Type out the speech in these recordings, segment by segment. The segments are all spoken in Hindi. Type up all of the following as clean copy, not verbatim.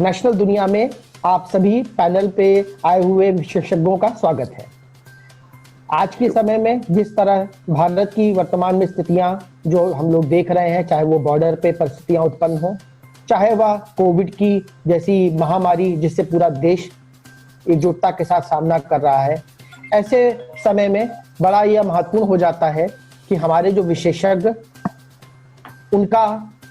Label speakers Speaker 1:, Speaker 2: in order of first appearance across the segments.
Speaker 1: नेशनल दुनिया में आप सभी पैनल पे आए हुए विशेषज्ञों का स्वागत है। आज के समय में जिस तरह भारत की वर्तमान में स्थितियां जो हम लोग देख रहे हैं, चाहे वो बॉर्डर पे परिस्थितियां उत्पन्न हो, चाहे वह कोविड की जैसी महामारी जिससे पूरा देश एकजुटता के साथ सामना कर रहा है, ऐसे समय में बड़ा यह महत्वपूर्ण हो जाता है कि हमारे जो विशेषज्ञ उनका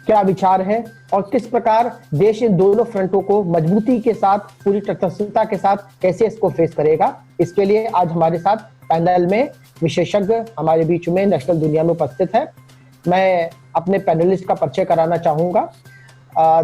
Speaker 1: क्या विचार है और किस प्रकार देश इन दोनों फ्रंटों को मजबूती के साथ, पूरी तटस्थता के साथ कैसे इसको फेस करेगा। इसके लिए आज हमारे साथ पैनल में विशेषज्ञ हमारे बीच में नेशनल दुनिया में उपस्थित है। मैं अपने पैनलिस्ट का परिचय कराना चाहूँगा।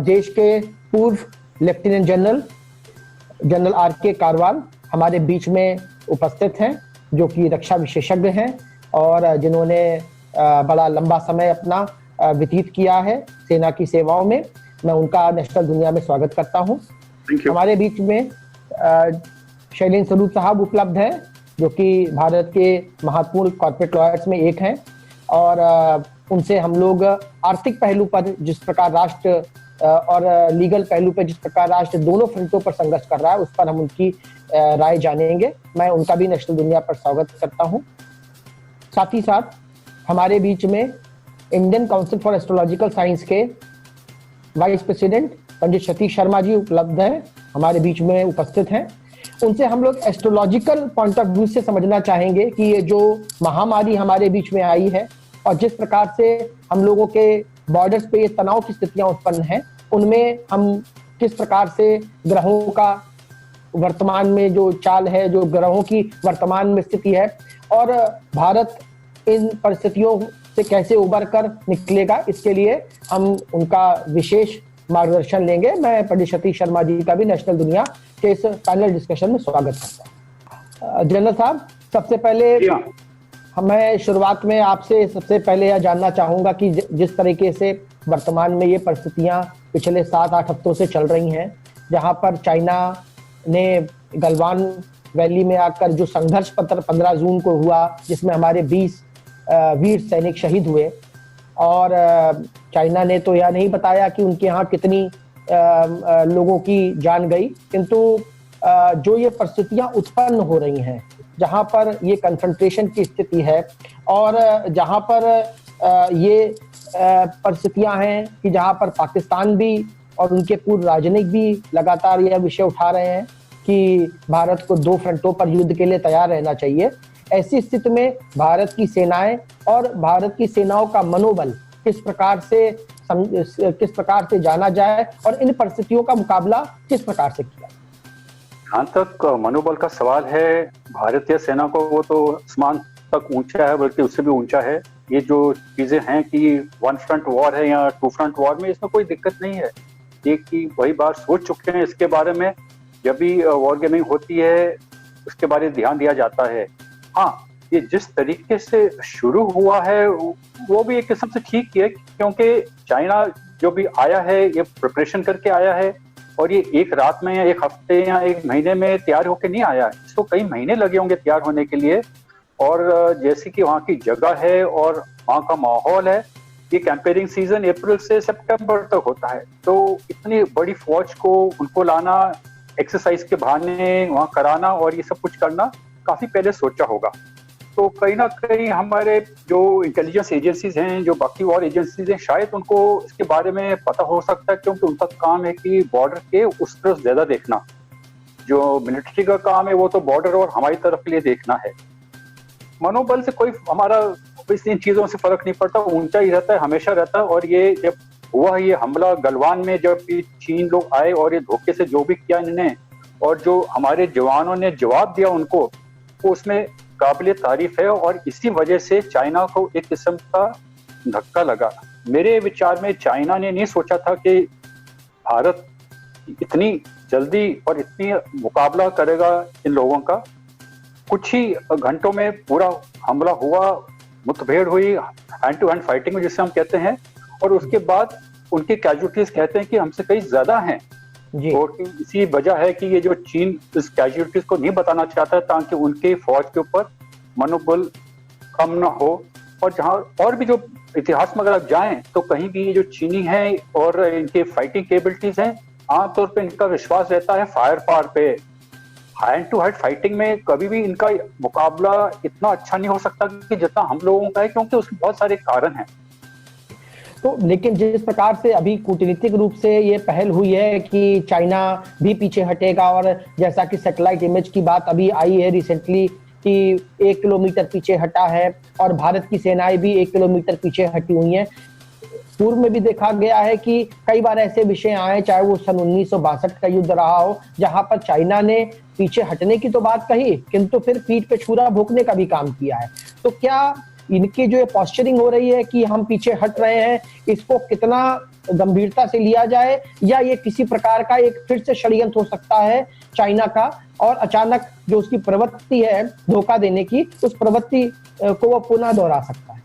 Speaker 1: देश के पूर्व लेफ्टिनेंट जनरल आर.के. कारवाल हमारे बीच में उपस्थित हैं, जो कि रक्षा विशेषज्ञ हैं और जिन्होंने बड़ा लंबा समय अपना व्यतीत किया है सेना की सेवाओं में। मैं उनका नेशनल दुनिया में स्वागत करता हूं। हमारे बीच में शैलेंद्र स्वरूप साहब उपलब्ध हैं, जो कि भारत के महत्वपूर्ण कॉर्पोरेट लॉयर्स में एक हैं और उनसे हम लोग आर्थिक पहलू पर जिस प्रकार राष्ट्र और लीगल पहलू पर जिस प्रकार राष्ट्र दोनों फ्रंटों पर संघर्ष कर रहा है, उस पर हम उनकी राय जानेंगे। मैं उनका भी नेशनल दुनिया पर स्वागत करता हूं। साथ ही साथ हमारे बीच में Indian council for astrological science के वाइस प्रेसिडेंट पंडित सतीश शर्मा जी उपलब्ध हैं, हमारे बीच में उपस्थित हैं। उनसे हम लोग एस्ट्रोलॉजिकल पॉइंट ऑफ व्यू से समझना चाहेंगे कि ये जो महामारी हमारे बीच में आई है और जिस प्रकार से हम लोगों के बॉर्डर्स पे ये तनाव की स्थितियां उत्पन्न हैं, उनमें हम किस प्रकार से ग्रहों का वर्तमान में जो चाल है, जो ग्रहों की वर्तमान में स्थिति है और भारत इन परिस्थितियों से कैसे उबर कर निकलेगा, इसके लिए हम उनका विशेष मार्गदर्शन लेंगे। मैं पंडित सतीश शर्मा जी का भी नेशनल दुनिया के इस पैनल डिस्कशन में स्वागत करता हूँ। जनरल साहब, सबसे पहले मैं शुरुआत में आपसे सबसे पहले यह जानना चाहूंगा कि जिस तरीके से वर्तमान में ये परिस्थितियां पिछले 7-8 हफ्तों से चल रही हैं, जहां पर चाइना ने गलवान वैली में आकर जो संघर्ष पत्र 15 जून को हुआ, जिसमें हमारे 20 वीर सैनिक शहीद हुए और चाइना ने तो यह नहीं बताया कि उनके यहाँ कितनी लोगों की जान गई, किंतु जो ये परिस्थितियां उत्पन्न हो रही हैं, जहां पर ये कन्फ्रंटेशन की स्थिति है और जहां पर ये परिस्थितियां हैं कि जहां पर पाकिस्तान भी और उनके पूर्व राजनयिक भी लगातार यह विषय उठा रहे हैं कि भारत को 2 फ्रंटों पर युद्ध के लिए तैयार रहना चाहिए। ऐसी स्थिति में भारत की सेनाएं और भारत की सेनाओं का मनोबल किस प्रकार से जाना जाए और इन परिस्थितियों का मुकाबला किस प्रकार से किया।
Speaker 2: जहाँ तक मनोबल का सवाल है, भारतीय सेना को वो तो आसमान तक ऊंचा है, बल्कि उससे भी ऊंचा है। ये जो चीजें हैं कि 1 फ्रंट वॉर है या 2 फ्रंट वॉर में, इसमें कोई दिक्कत नहीं है। ये कि वही बार सोच चुके हैं इसके बारे में, जब भी वॉर गेमिंग होती है उसके बारे में ध्यान दिया जाता है। हाँ, ये जिस तरीके से शुरू हुआ है वो भी एक किस्म से ठीक है, क्योंकि चाइना जो भी आया है ये प्रिपरेशन करके आया है और ये एक रात में या एक हफ्ते या एक महीने में तैयार होकर नहीं आया है। इसको कई महीने लगे होंगे तैयार होने के लिए। और जैसे कि वहाँ की जगह है और वहाँ का माहौल है, ये कैंपेनिंग सीजन अप्रैल से सितंबर तक होता है, तो इतनी बड़ी फौज को उनको लाना, एक्सरसाइज के बहाने वहाँ कराना और ये सब कुछ करना काफी पहले सोचा होगा। तो कहीं ना कहीं हमारे जो इंटेलिजेंस एजेंसीज हैं, जो बाकी और एजेंसीज हैं, शायद उनको इसके बारे में पता हो सकता है, क्योंकि उनका काम है कि बॉर्डर के उस तरफ ज्यादा देखना। जो मिलिट्री का काम है वो तो बॉर्डर और हमारी तरफ के लिए देखना है। मनोबल से कोई हमारा इन चीजों से फर्क नहीं पड़ता, ऊंचा ही रहता है, हमेशा रहता है। और ये जब हुआ ये हमला गलवान में, जब चीन लोग आए और ये धोखे से जो भी किया इन्होंने और जो हमारे जवानों ने जवाब दिया उनको, तो उसमें काबिल तारीफ है। और इसी वजह से चाइना को एक किस्म का धक्का लगा। मेरे विचार में चाइना ने नहीं सोचा था कि भारत इतनी जल्दी और इतनी मुकाबला करेगा इन लोगों का। कुछ ही घंटों में पूरा हमला हुआ, मुठभेड़ हुई, हैंड टू हैंड फाइटिंग जिसे हम कहते हैं, और उसके बाद उनकी कैजुअलिटीज कहते हैं कि हमसे कई ज्यादा हैं। और इसी वजह है कि ये जो चीन इस कैजुअलिटीज को नहीं बताना चाहता है, ताकि उनके फौज के ऊपर मनोबल कम ना हो। और जहां और भी जो इतिहास में अगर आप जाएं तो कहीं भी ये जो चीनी हैं और इनके फाइटिंग कैपेबिलिटीज हैं, आमतौर पे इनका विश्वास रहता है फायर पावर पे। हैंड टू हैंड फाइटिंग में कभी भी इनका मुकाबला इतना अच्छा नहीं हो सकता कि जितना हम लोगों का है, क्योंकि उसके बहुत सारे कारण हैं।
Speaker 1: तो लेकिन जिस प्रकार से अभी कूटनीतिक रूप से ये पहल हुई है कि चाइना भी पीछे हटेगा, और जैसा कि सैटेलाइट इमेज की बात अभी आई है रिसेंटली कि 1 किलोमीटर पीछे हटा है, और भारत की सेनाएं भी 1 किलोमीटर पीछे हटी हुई हैं। पूर्व में भी देखा गया है कि कई बार ऐसे विषय आए, चाहे वो सन 1962 का युद्ध रहा हो, जहां पर चाइना ने पीछे हटने की तो बात कही, किंतु फिर पीठ पे छुरा भोंकने का भी काम किया है। तो क्या इनकी जो ये पॉस्चरिंग हो रही है कि हम पीछे हट रहे हैं, इसको कितना गंभीरता से लिया जाए, या ये किसी प्रकार का एक फिर से षड्यंत्र हो सकता है चाइना का, और अचानक जो उसकी प्रवृत्ति है धोखा देने की, उस प्रवृत्ति को वो पुनः दोहरा सकता है?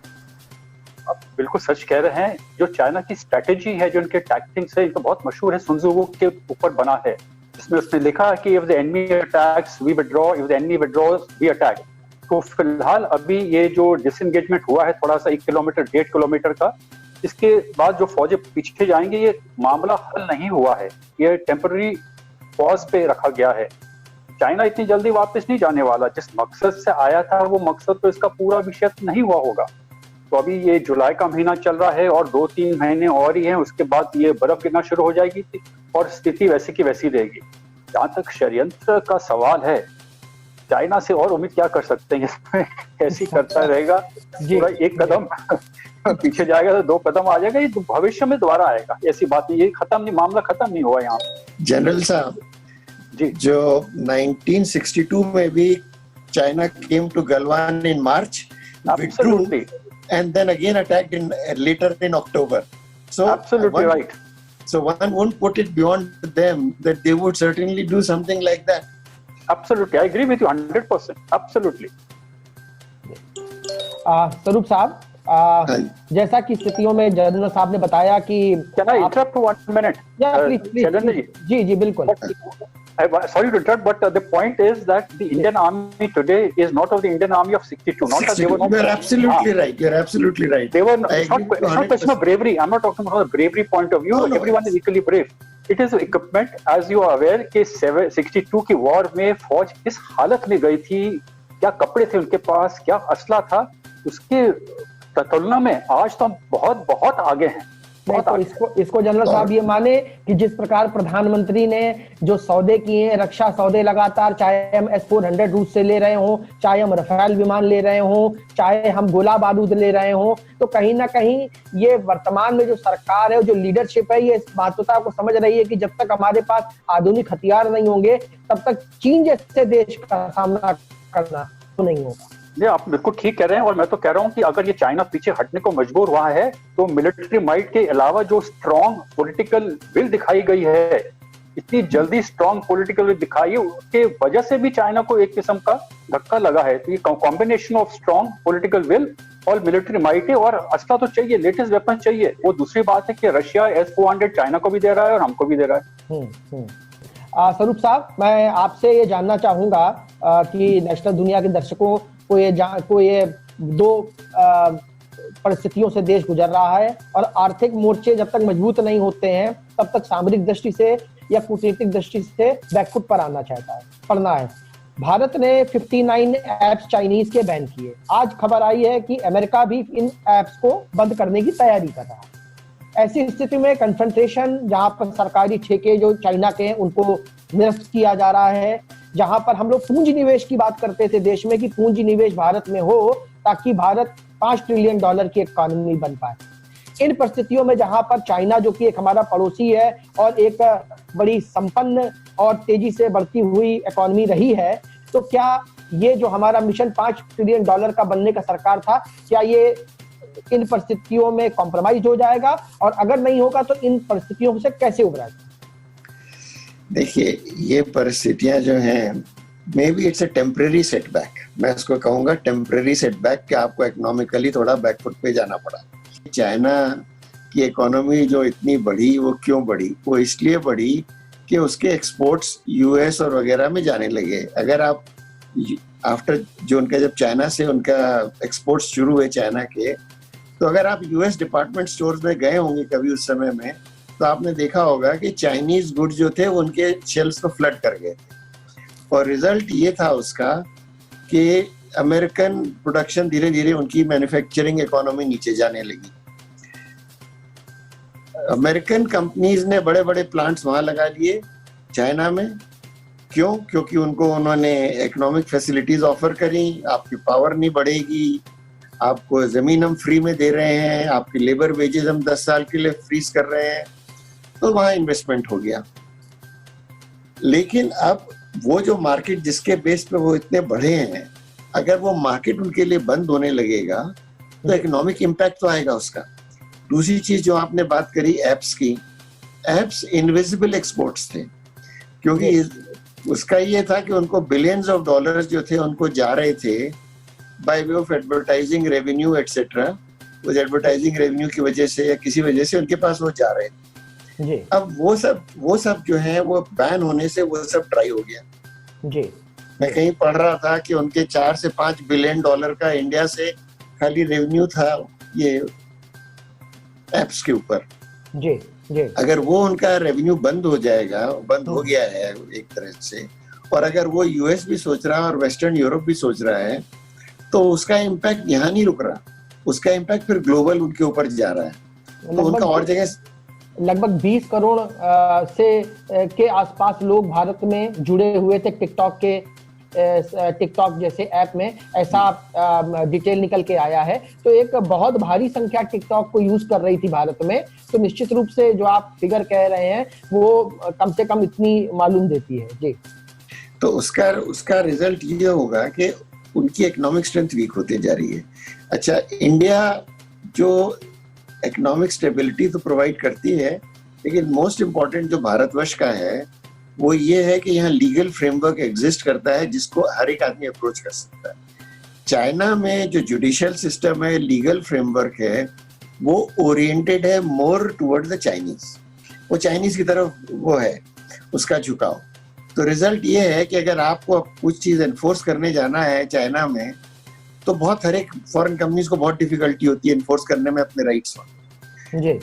Speaker 2: आप बिल्कुल सच कह रहे हैं। जो चाइना की स्ट्रेटेजी है, जो उनके टैक्टिक्स है, इनका बहुत मशहूर है, सुन त्सू के ऊपर बना है, जिसमें उसने लिखा है कि if the enemy attacks we withdraw, if the enemy withdraws we attack. तो फिलहाल अभी ये जो डिसएंगेजमेंट हुआ है थोड़ा सा 1 किलोमीटर 1.5 किलोमीटर का, इसके बाद जो फौजें पीछे जाएंगे, ये मामला हल नहीं हुआ है, ये टेम्पररी पॉज पे रखा गया है। चाइना इतनी जल्दी वापस नहीं जाने वाला। जिस मकसद से आया था वो मकसद तो इसका पूरा विषय नहीं हुआ होगा। तो अभी ये जुलाई का महीना चल रहा है और 2-3 महीने और ही हैं, उसके बाद ये बर्फ गिरना शुरू हो जाएगी और स्थिति वैसी की वैसी रहेगी। जहां तक षड्यंत्र का सवाल है, चाइना से और उम्मीद क्या कर सकते हैं इसमें? ऐसी करता रहेगा, पूरा एक कदम पीछे जाएगा तो 2 कदम आ जाएगा, ये भविष्य में दोबारा आएगा। ऐसी बात नहीं, ये खत्म नहीं, मामला खत्म नहीं हुआ यहाँ।
Speaker 3: जनरल साहब
Speaker 2: जी,
Speaker 3: जो 1962 में भी China came to Galwan in March,
Speaker 2: absolutely,
Speaker 3: and then again attacked in later in October. So
Speaker 2: absolutely right.
Speaker 3: So one won't put it beyond them that they would certainly do something like that.
Speaker 2: Absolutely, I agree with you 100%. Absolutely.
Speaker 1: स्वरूप साहब, जैसा कि स्थितियों में जनरल साहब ने बताया कि
Speaker 2: Can I interrupt for 1 minute?
Speaker 1: जी जी बिल्कुल।
Speaker 2: Sorry to interrupt, but the point is that the Indian Army today is not of the Indian Army of 62. Not that they were not.
Speaker 3: You're absolutely right. You're absolutely right.
Speaker 2: They were. It's not question of bravery. I'm not talking about a bravery point of view. No, everyone is equally brave. It is equipment, as you are aware कि 62 की वॉर में फौज किस हालत में गई थी, क्या कपड़े थे उनके पास, क्या असला था, उसके तुलना में आज तो हम बहुत बहुत आगे हैं।
Speaker 1: तो इसको जनरल साहब ये माने कि जिस प्रकार प्रधानमंत्री ने जो सौदे किए हैं, रक्षा सौदे लगातार, चाहे हम S-400 रूस से ले रहे हों, चाहे हम रफाल विमान ले रहे हों, चाहे हम गोला बारूद ले रहे हों, तो कहीं ना कहीं ये वर्तमान में जो सरकार है, जो लीडरशिप है, ये इस महत्वता को समझ रही है कि जब तक हमारे पास आधुनिक हथियार नहीं होंगे, तब तक चीन जैसे देश का सामना करना तो नहीं होगा।
Speaker 2: ये आप बिल्कुल ठीक कह रहे हैं, और मैं तो कह रहा हूं कि अगर ये चाइना पीछे हटने को मजबूर हुआ है तो मिलिट्री माइट के अलावा जो स्ट्रॉन्ग पॉलिटिकल विल दिखाई गई है, इतनी जल्दी स्ट्रॉन्ग पॉलिटिकल विल दिखाई, उसके वजह से भी चाइना को एक किस्म का धक्का लगा है। तो ये combination of strong political will और मिलिट्री माइट है, और असला तो चाहिए, लेटेस्ट वेपन चाहिए। वो दूसरी बात है कि रशिया S-400 चाइना को भी दे रहा है और हमको भी दे रहा है।
Speaker 1: स्वरूप साहब, मैं आपसे ये जानना चाहूंगा कि नेशनल दुनिया के दर्शकों को ये 2 परिस्थितियों से देश गुजर रहा है, और आर्थिक मोर्चे जब तक मजबूत नहीं होते हैं तब तक सामरिक दृष्टि से या कूटनीतिक दृष्टि से बैकफुट पर पड़ना है। भारत ने 59 ऐप्स चाइनीज के बैन किए। आज खबर आई है कि अमेरिका भी इन ऐप्स को बंद करने की तैयारी कर रहा है। ऐसी स्थिति में कन्फ्रंटेशन, जहां पर सरकारी ठेके जो चाइना के हैं उनको निरस्त किया जा रहा है, जहां पर हम लोग पूंजी निवेश की बात करते थे देश में कि पूंजी निवेश भारत में हो ताकि भारत $5 ट्रिलियन की इकोनॉमी बन पाए। इन परिस्थितियों में जहां पर चाइना, जो कि एक हमारा पड़ोसी है और एक बड़ी संपन्न और तेजी से बढ़ती हुई इकोनॉमी रही है, तो क्या ये जो हमारा मिशन $5 ट्रिलियन का बनने का सरकार था, क्या ये इन परिस्थितियों में कॉम्प्रोमाइज हो जाएगा, और अगर नहीं होगा तो इन परिस्थितियों से कैसे उभरेगा?
Speaker 3: देखिए, ये परिस्थितियां जो हैं, may be it's a temporary setback. मैं इसको कहूँगा टेम्परेरी सेटबैक, कि आपको इकोनॉमिकली थोड़ा बैकफुट पे जाना पड़ा। चाइना की इकोनॉमी जो इतनी बढ़ी, वो क्यों बढ़ी? वो इसलिए बढ़ी कि उसके एक्सपोर्ट्स यूएस और वगैरह में जाने लगे। अगर आप आफ्टर जो उनका, जब चाइना से उनका एक्सपोर्ट्स शुरू हुए चाइना के, तो अगर आप यूएस डिपार्टमेंट स्टोर्स में गए होंगे कभी उस समय में, तो आपने देखा होगा कि चाइनीज गुड्स जो थे उनके शेल्फ्स को फ्लड कर गए थे, और रिजल्ट ये था उसका कि अमेरिकन प्रोडक्शन धीरे धीरे, उनकी मैन्युफैक्चरिंग इकोनॉमी नीचे जाने लगी। अमेरिकन कंपनीज ने बड़े बड़े प्लांट्स वहां लगा लिए चाइना में। क्यों? क्योंकि उनको उन्होंने इकोनॉमिक फैसिलिटीज ऑफर करी, आपकी पावर नहीं बढ़ेगी, आपको जमीन हम फ्री में दे रहे हैं, आपकी लेबर वेजेस हम 10 साल के लिए फ्रीज कर रहे हैं, तो वहां इन्वेस्टमेंट हो गया। लेकिन अब वो जो मार्केट जिसके बेस पे वो इतने बढ़े हैं, अगर वो मार्केट उनके लिए बंद होने लगेगा तो इकोनॉमिक इम्पैक्ट तो आएगा उसका। दूसरी चीज जो आपने बात करी एप्स की, एप्स इनविजिबल एक्सपोर्ट्स थे, क्योंकि उसका ये था कि उनको बिलियंस ऑफ डॉलर्स जो थे उनको जा रहे थे by way of advertising revenue etcetera. उस एडवर्टाइजिंग रेवेन्यू की वजह से या किसी वजह से उनके पास वो जा रहे थे जी। अब वो सब जो है वो बैन होने से वो सब ड्राई हो गया जी। मैं कहीं पढ़ रहा था कि उनके 4 से 5 बिलियन डॉलर का इंडिया से खाली रेवेन्यू था ये एप्स के ऊपर जी जी। अगर वो उनका रेवेन्यू बंद हो जाएगा, बंद हो गया है एक तरह से, और अगर वो यूएस भी सोच रहा है और वेस्टर्न यूरोप भी सोच रहा है, तो उसका इम्पैक्ट यहाँ नहीं रुक रहा, उसका इम्पैक्ट फिर ग्लोबल उनके ऊपर जा रहा है। तो उनका और जगह
Speaker 1: लगभग 20 करोड़ के आसपास लोग भारत में जुड़े हुए थे टिकटॉक जैसे ऐप में, ऐसा डिटेल निकल के आया है। तो एक बहुत भारी संख्या टिकटॉक को यूज कर रही थी भारत में, तो निश्चित रूप से जो आप फिगर कह रहे हैं वो कम से कम इतनी मालूम देती है जी।
Speaker 3: तो उसका रिजल्ट ये होगा कि उनकी इकोनॉमिक स्ट्रेंथ वीक होते जा रही है। अच्छा, इंडिया जो इकोनॉमिक स्टेबिलिटी तो प्रोवाइड करती है, लेकिन मोस्ट इम्पोर्टेंट जो भारतवर्ष का है वो ये है कि यहाँ लीगल फ्रेमवर्क एग्जिस्ट करता है जिसको हर एक आदमी अप्रोच कर सकता है। चाइना में जो जुडिशियल सिस्टम है, लीगल फ्रेमवर्क है, वो ओरिएंटेड है मोर टुवर्ड द चाइनीज, वो चाइनीज की तरफ वो है उसका झुकाव। तो रिजल्ट ये है कि अगर आपको कुछ चीज एनफोर्स करने जाना है चाइना में, तो बहुत हर एक फॉरेन कंपनीज को बहुत डिफिकल्टी होती है एनफोर्स करने में अपने राइट्स जी।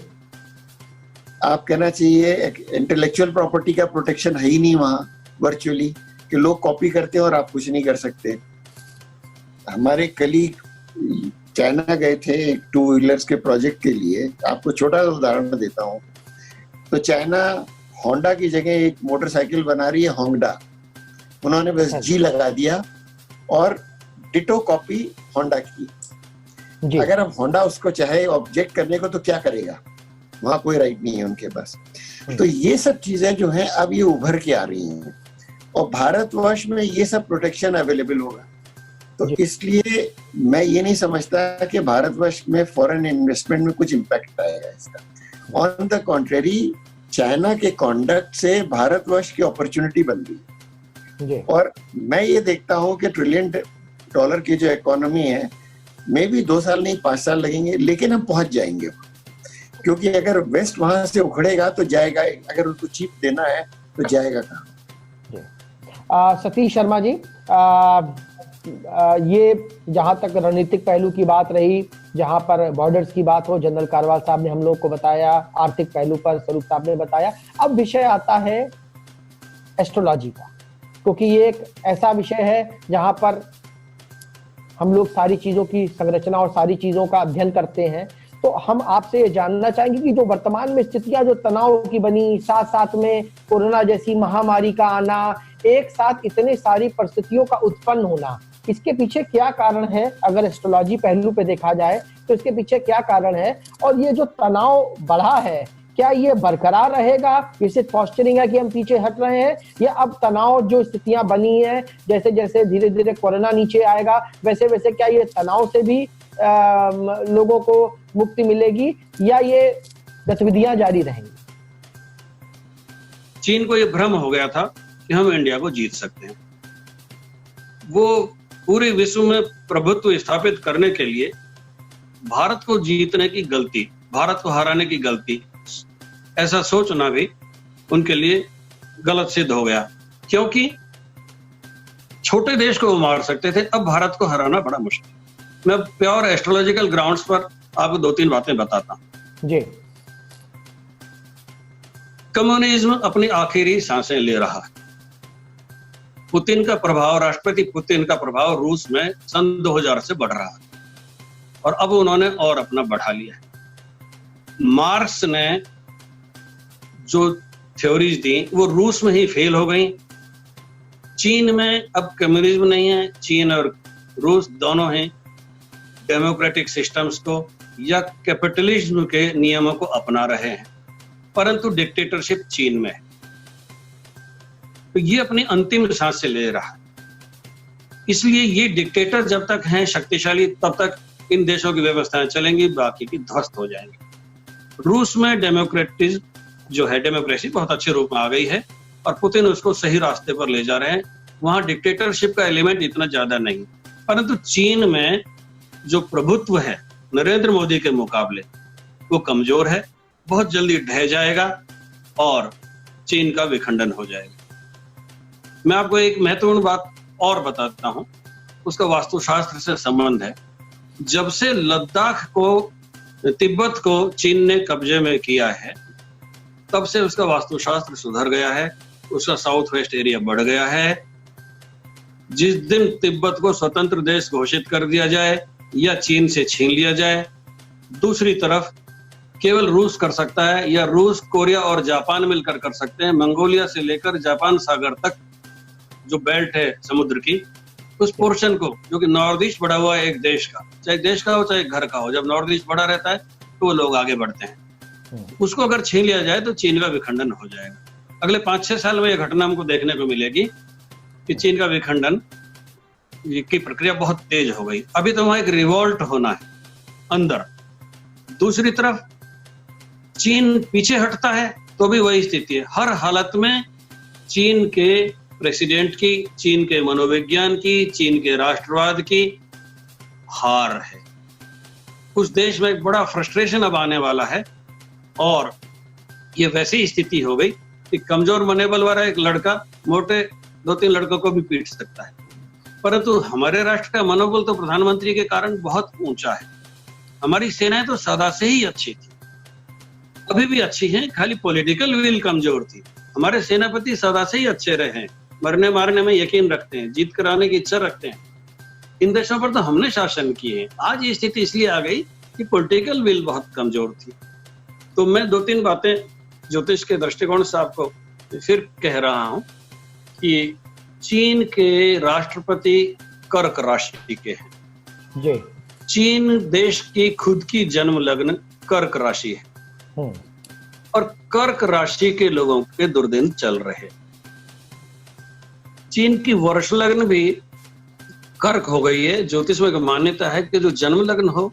Speaker 3: आप कहना चाहिए इंटेलेक्चुअल प्रॉपर्टी का प्रोटेक्शन है ही नहीं वहां वर्चुअली, कि लोग कॉपी करते हैं और आप कुछ नहीं कर सकते। हमारे कलीग चाइना गए थे एक 2 व्हीलर्स के प्रोजेक्ट के लिए, आपको छोटा सा उदाहरण देता हूँ। तो चाइना होंडा की जगह एक मोटरसाइकिल बना रही है होंडा, उन्होंने बस जी लगा दिया और डिटो कॉपी होंडा की जी। अगर अब होंडा उसको चाहे ऑब्जेक्ट करने को तो क्या करेगा, वहां कोई राइट नहीं है उनके पास। तो ये सब चीजें जो हैं अब ये उभर के आ रही हैं और भारतवर्ष में ये सब प्रोटेक्शन अवेलेबल होगा। तो इसलिए मैं ये नहीं समझता कि भारतवर्ष में फॉरेन इन्वेस्टमेंट में कुछ इम्पैक्ट आएगा इसका। ऑन द कॉन्ट्रेरी, चाइना के कॉन्डक्ट से भारतवर्ष की अपॉर्चुनिटी बन गई। और मैं ये देखता हूँ कि $1 ट्रिलियन की जो इकोनॉमी है, मे भी 2 साल नहीं 5 साल लगेंगे, लेकिन हम पहुंच जाएंगे। क्योंकि अगर वेस्ट वहां से उखड़ेगा तो जाएगा, अगर उनको चीप देना है तो जाएगा कहाँ।
Speaker 1: सतीश शर्मा जी, ये जहां तक रणनीतिक पहलू की बात रही, जहां पर बॉर्डर्स की बात हो, जनरल कारवाल साहब ने हम लोग को बताया, आर्थिक पहलू पर स्वरूप साहब ने बताया। अब विषय आता है एस्ट्रोलॉजी का, क्योंकि ये एक ऐसा विषय है जहां पर हम लोग सारी चीजों की संरचना और सारी चीजों का अध्ययन करते हैं। तो हम आपसे ये जानना चाहेंगे कि जो वर्तमान में स्थितियां जो तनाव की बनी, साथ साथ में कोरोना जैसी महामारी का आना, एक साथ इतने सारी परिस्थितियों का उत्पन्न होना, इसके पीछे क्या कारण है? अगर एस्ट्रोलॉजी पहलू पे देखा जाए तो इसके पीछे क्या कारण है? और ये जो तनाव बढ़ा है, क्या ये बरकरार रहेगा? ये सिर्फ पॉस्चरिंग है कि हम पीछे हट रहे हैं, या अब तनाव जो स्थितियां बनी है, जैसे जैसे धीरे धीरे कोरोना नीचे आएगा, वैसे वैसे क्या ये तनाव से भी लोगों को मुक्ति मिलेगी, या ये गतिविधियां जारी रहेंगी?
Speaker 4: चीन को ये भ्रम हो गया था कि हम इंडिया को जीत सकते हैं। वो पूरे विश्व में प्रभुत्व स्थापित करने के लिए भारत को जीतने की गलती, भारत को हराने की गलती, ऐसा सोचना भी उनके लिए गलत सिद्ध हो गया, क्योंकि छोटे देश को वो मार सकते थे, अब भारत को हराना बड़ा मुश्किल। मैं प्योर एस्ट्रोलॉजिकल ग्राउंड्स पर आपको 2-3 बातें बताता हूं जी। कम्युनिज्म अपनी आखिरी सांसें ले रहा है। पुतिन का प्रभाव, राष्ट्रपति पुतिन का प्रभाव रूस में सन 2000 से बढ़ रहा है और अब उन्होंने और अपना बढ़ा लिया है। मार्क्स ने जो थ्योरीज दी वो रूस में ही फेल हो गई। चीन में अब कम्युनिज्म नहीं है, चीन और रूस दोनों हैं डेमोक्रेटिक सिस्टम्स को या कैपिटलिज्म के नियमों को अपना रहे हैं, परंतु डिक्टेटरशिप चीन में है। तो ये अपनी अंतिम सांस से ले रहा है। इसलिए ये डिक्टेटर जब तक हैं शक्तिशाली तब तक इन देशों की व्यवस्थाएं चलेंगी, बाकी की ध्वस्त हो जाएंगी। रूस में डेमोक्रेटिज्म जो है, डेमोक्रेसी बहुत अच्छे रूप में आ गई है और पुतिन उसको सही रास्ते पर ले जा रहे हैं। वहां डिक्टेटरशिप का एलिमेंट इतना ज्यादा नहीं, परंतु चीन में जो प्रभुत्व है नरेंद्र मोदी के मुकाबले वो कमजोर है, बहुत जल्दी ढह जाएगा और चीन का विखंडन हो जाएगा। मैं आपको एक महत्वपूर्ण बात और बताता हूं, उसका वास्तुशास्त्र से संबंध है। जब से लद्दाख को, तिब्बत को चीन ने कब्जे में किया है, तब से उसका वास्तुशास्त्र सुधर गया है, उसका साउथ वेस्ट एरिया बढ़ गया है। जिस दिन तिब्बत को स्वतंत्र देश घोषित कर दिया जाए या चीन से छीन लिया जाए, दूसरी तरफ केवल रूस कर सकता है या रूस, कोरिया और जापान मिलकर कर सकते हैं। मंगोलिया से लेकर जापान सागर तक जो बेल्ट है समुद्र की, उस पोर्शन को, जो कि नॉर्थ ईस्ट बढ़ा हुआ है एक देश का, चाहे देश का हो चाहे घर का हो, जब नॉर्थ ईस्ट बढ़ा रहता है तो वो लोग आगे बढ़ते हैं। उसको अगर छीन लिया जाए तो चीन का विखंडन हो जाएगा। अगले 5-6 साल में यह घटना हमको देखने को मिलेगी कि चीन का विखंडन की प्रक्रिया बहुत तेज हो गई। अभी तो वहां एक रिवॉल्ट होना है अंदर। दूसरी तरफ चीन पीछे हटता है तो भी वही स्थिति है। हर हालत में चीन के प्रेसिडेंट की, चीन के मनोविज्ञान की, चीन के राष्ट्रवाद की हार है। उस देश में एक बड़ा फ्रस्ट्रेशन अब आने वाला है और ये वैसी स्थिति हो गई कि कमजोर मनोबल वाला एक लड़का मोटे 2-3 लड़कों को भी पीट सकता है। परंतु हमारे राष्ट्र का मनोबल तो प्रधानमंत्री के कारण बहुत ऊंचा है। हमारी सेनाएं तो सदा से ही अच्छी थी, अभी भी अच्छी हैं, खाली पॉलिटिकल विल कमजोर थी। हमारे सेनापति सदा से ही अच्छे रहे हैं, मरने मारने में यकीन रखते हैं, जीत कराने की इच्छा रखते हैं। इन देशों पर तो हमने शासन किए हैं। आज ये स्थिति इसलिए आ गई कि पॉलिटिकल विल बहुत कमजोर थी। तो मैं 2-3 बातें ज्योतिष के दृष्टिकोण से आपको फिर कह रहा हूं कि चीन के राष्ट्रपति कर्क राशि के हैं
Speaker 1: जी।
Speaker 4: चीन देश की खुद की जन्म लग्न कर्क राशि है और कर्क राशि के लोगों के दुर्दिन चल रहे। चीन की वर्ष लग्न भी कर्क हो गई है। ज्योतिष में मान्यता है कि जो जन्म लग्न हो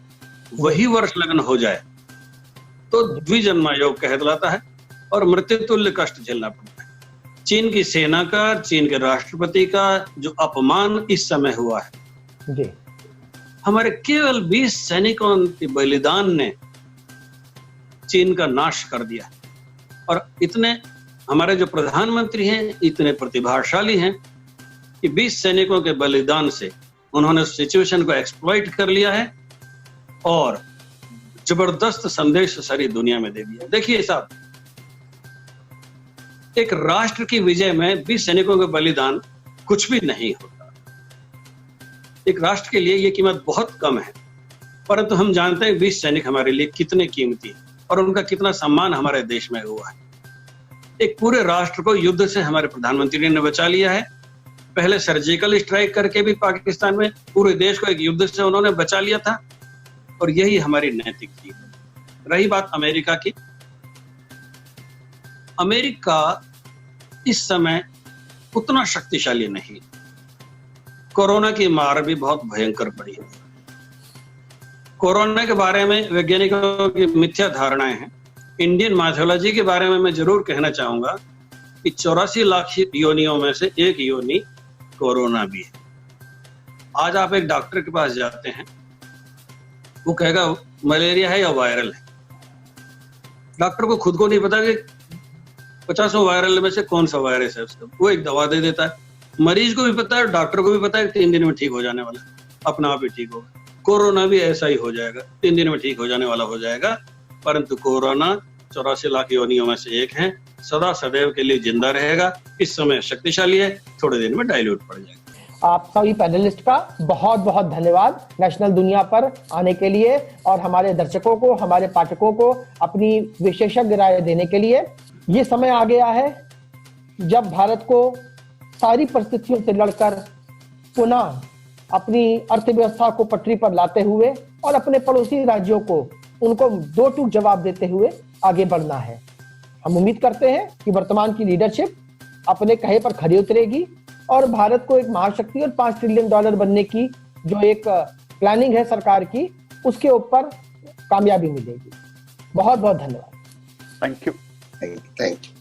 Speaker 4: वही वर्ष लग्न हो जाए तो द्विजन्मा योग कहलाता है और मृत्यु तुल्य कष्ट झेलना पड़ता है। चीन की सेना का, चीन के राष्ट्रपति का जो अपमान इस समय हुआ है
Speaker 1: जी।
Speaker 4: हमारे केवल 20 सैनिकों के बलिदान ने चीन का नाश कर दिया। और इतने हमारे जो प्रधानमंत्री हैं इतने प्रतिभाशाली हैं कि 20 सैनिकों के बलिदान से उन्होंने सिचुएशन को एक्सप्लॉइट कर लिया है और जबरदस्त संदेश सारी दुनिया में दे दिया। देखिए साहब, एक राष्ट्र की विजय में 20 सैनिकों का बलिदान कुछ भी नहीं होता। एक राष्ट्र के लिए ये कीमत बहुत कम है, परंतु हम जानते हैं 20 सैनिक हमारे लिए कितने कीमती हैं और उनका कितना सम्मान हमारे देश में हुआ है। एक पूरे राष्ट्र को युद्ध से हमारे प्रधानमंत्री ने बचा लिया है। पहले सर्जिकल स्ट्राइक करके भी पाकिस्तान में पूरे देश को एक युद्ध से उन्होंने बचा लिया था और यही हमारी नैतिक जीत है। रही बात अमेरिका की, अमेरिका इस समय उतना शक्तिशाली नहीं। कोरोना की मार भी बहुत भयंकर पड़ी है। कोरोना के बारे में वैज्ञानिकों की मिथ्या धारणाएं हैं। इंडियन माइथोलॉजी के बारे में मैं जरूर कहना चाहूंगा कि 84 लाख योनियों में से एक योनि कोरोना भी है। आज आप एक डॉक्टर के पास जाते हैं, वो कहेगा मलेरिया है या वायरल है। डॉक्टर को खुद को नहीं पता कि 50 वायरल में से कौन सा वायरस है उसका। वो एक दवा दे देता है, मरीज को भी पता है, डॉक्टर को भी पता है 3 दिन में ठीक हो जाने वाला, अपना आप ही ठीक होगा। कोरोना भी ऐसा ही हो जाएगा, 3 दिन में ठीक हो जाने वाला हो जाएगा। परंतु कोरोना 84 लाख योनियों में से एक है सदा सदैव के लिए जिंदा रहेगा। इस समय शक्तिशाली है, थोड़े दिन में डाइल्यूट पड़ जाएगा।
Speaker 1: आप सभी पैनलिस्ट का बहुत बहुत धन्यवाद नेशनल दुनिया पर आने के लिए और हमारे दर्शकों को, हमारे पाठकों को अपनी विशेषज्ञ राय देने के लिए। ये समय आ गया है जब भारत को सारी परिस्थितियों से लड़कर पुनः अपनी अर्थव्यवस्था को पटरी पर लाते हुए और अपने पड़ोसी राज्यों को उनको दो टूक जवाब देते हुए आगे बढ़ना है। हम उम्मीद करते हैं कि वर्तमान की लीडरशिप अपने कहे पर खरी उतरेगी और भारत को एक महाशक्ति और $5 ट्रिलियन बनने की जो एक प्लानिंग है सरकार की, उसके ऊपर कामयाबी मिलेगी। बहुत बहुत धन्यवाद।
Speaker 2: Thank you.
Speaker 3: Thank you.